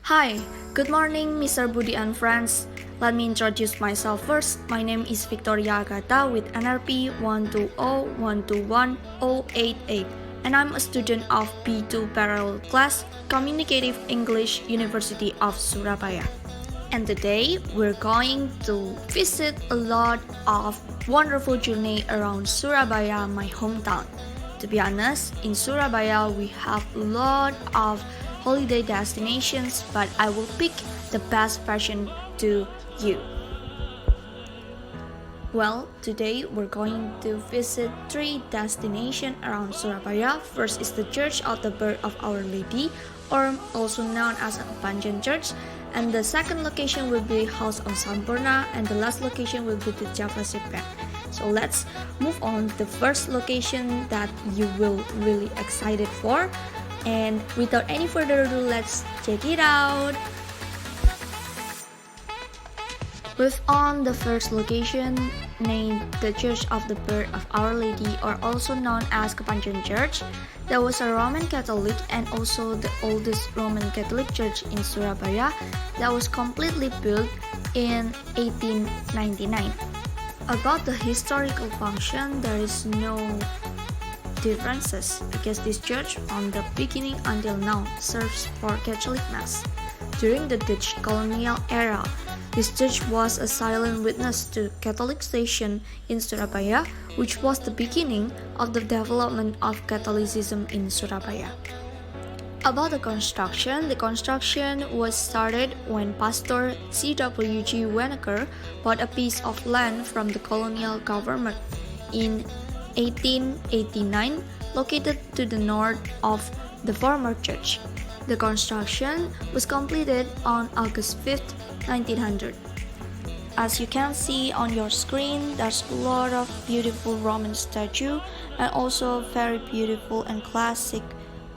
Hi, good morning, Mr. Budi and friends. Let me introduce myself first. My name is Victoria Agatha with NRP 120121088, and I'm a student of B2 parallel class, Communicative English, University of Surabaya. And today we're going to visit a lot of wonderful journey around Surabaya, my hometown. To be honest, in Surabaya we have a lot of holiday destinations, but I will pick the best version to you. Well, today we're going to visit three destinations around Surabaya. First is the Church of the Birth of Our Lady, or also known as Panjen Church. And the second location will be House of Sampoerna, and the last location will be the Javasche Bank. So let's move on to the first location that you will really excited for. And without any further ado, let's check it out. With on the first location, named the Church of the Birth of Our Lady, or also known as Kepanjen Church, that was a Roman Catholic and also the oldest Roman Catholic church in Surabaya that was completely built in 1899. About the historical function, there is no differences because this church from the beginning until now serves for Catholic Mass. During the Dutch colonial era, this church was a silent witness to Catholicization in Surabaya, which was the beginning of the development of Catholicism in Surabaya. About the construction was started when Pastor C.W.G. Wenneker bought a piece of land from the colonial government in 1889, located to the north of the former church. The construction was completed on August 5th, 1900. As you can see on your screen, there's a lot of beautiful Roman statue and also very beautiful and classic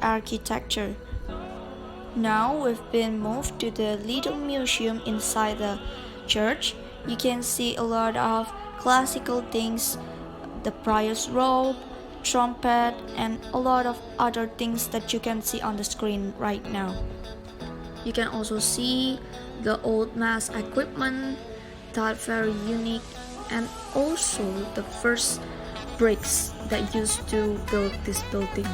architecture. Now we've been moved to the little museum inside the church. You can see a lot of classical things, the prior's robe, trumpet, and a lot of other things that you can see on the screen right now. You can also see the old mass equipment that very unique, and also the first bricks that used to build this building.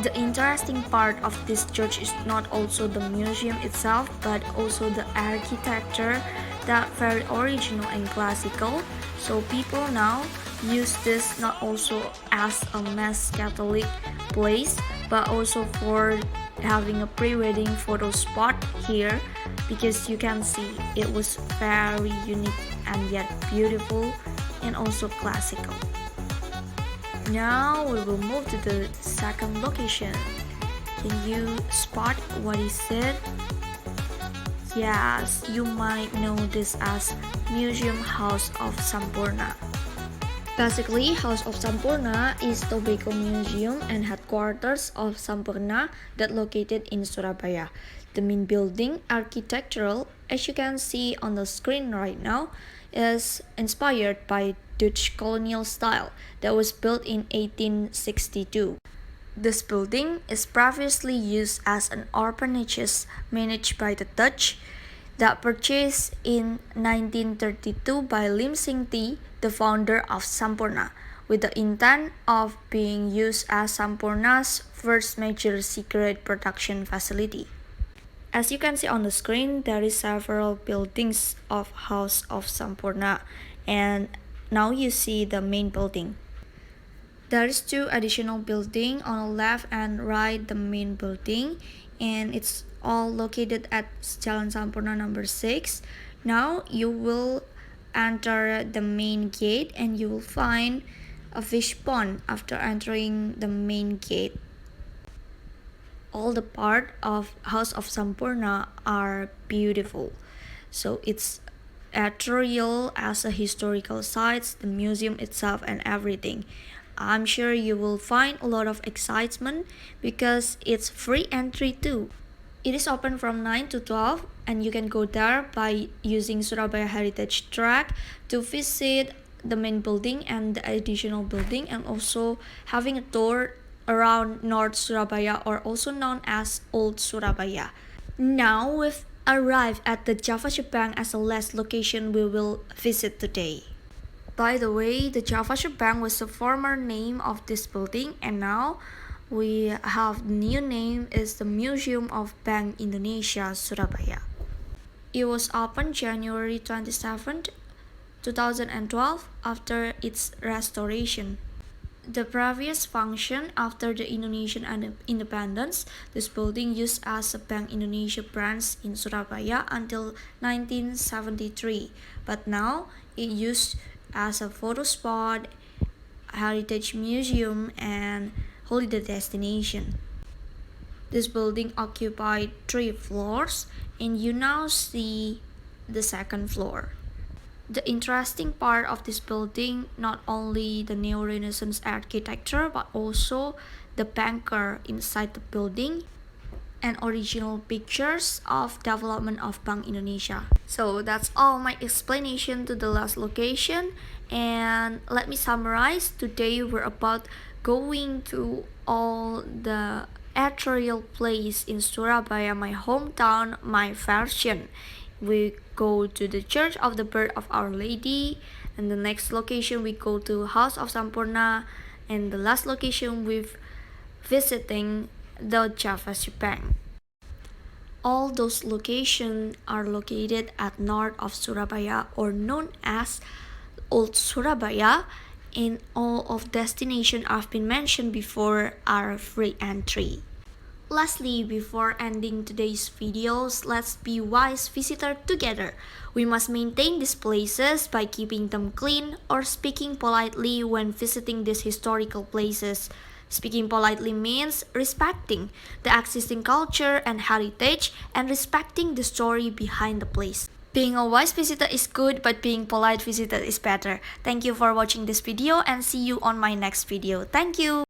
The interesting part of this church is not also the museum itself, but also the architecture that very original and classical. So people now use this not also as a mass Catholic place, but also for having a pre-wedding photo spot here, because you can see it was very unique and yet beautiful and also classical. Now we will move to the second location. Can you spot what is it? Yes, you might know this as Museum House of Sampoerna. Basically, House of Sampoerna is tobacco museum and headquarters of Sampoerna that located in Surabaya. The main building, architectural, as you can see on the screen right now, is inspired by Dutch colonial style that was built in 1862. This building is previously used as an orphanage managed by the Dutch that purchased in 1932 by Lim Sing Tee, the founder of Sampoerna, with the intent of being used as Sampoerna's first major cigarette production facility. As you can see on the screen, there is several buildings of House of Sampoerna, and now you see the main building. There is two additional buildings on the left and right the main building, and it's all located at Jalan Sampoerna number 6. Now you will enter the main gate and you will find a fish pond after entering the main gate. All the part of House of Sampoerna are beautiful. So it's ethereal as a historical sites, the museum itself and everything. I'm sure you will find a lot of excitement because it's free entry too. It is open from 9 to 12 and you can go there by using Surabaya Heritage Track to visit the main building and the additional building, and also having a tour around North Surabaya, or also known as Old Surabaya. Now we've arrived at the Javasche Bank as the last location we will visit today. By the way, the Javasche Bank was the former name of this building, and now we have the new name is the Museum of Bank Indonesia, Surabaya. It was opened January 27, 2012 after its restoration. The previous function after the Indonesian independence, this building used as a Bank Indonesia branch in Surabaya until 1973, but now it used as a photo spot, heritage museum, and holiday destination. This building occupied 3 floors, and you now see the second floor. The interesting part of this building, not only the neo-reinassance architecture, but also the banker inside the building and original pictures of development of Bank Indonesia. So that's all my explanation to the last location, and let me summarize. Today we're about going to all the ethereal place in Surabaya, my hometown, my version. We go to the Church of the Birth of Our Lady, and the next location we go to House of Sampoerna, and the last location we've visiting the Javasche Bank. All those locations are located at North of Surabaya, or known as Old Surabaya, and all of destinations I've been mentioned before are free entry. Lastly, before ending today's videos, let's be wise visitors together. We must maintain these places by keeping them clean or speaking politely when visiting these historical places. Speaking politely means respecting the existing culture and heritage and respecting the story behind the place. Being a wise visitor is good, but being polite visitor is better. Thank you for watching this video and see you on my next video. Thank you.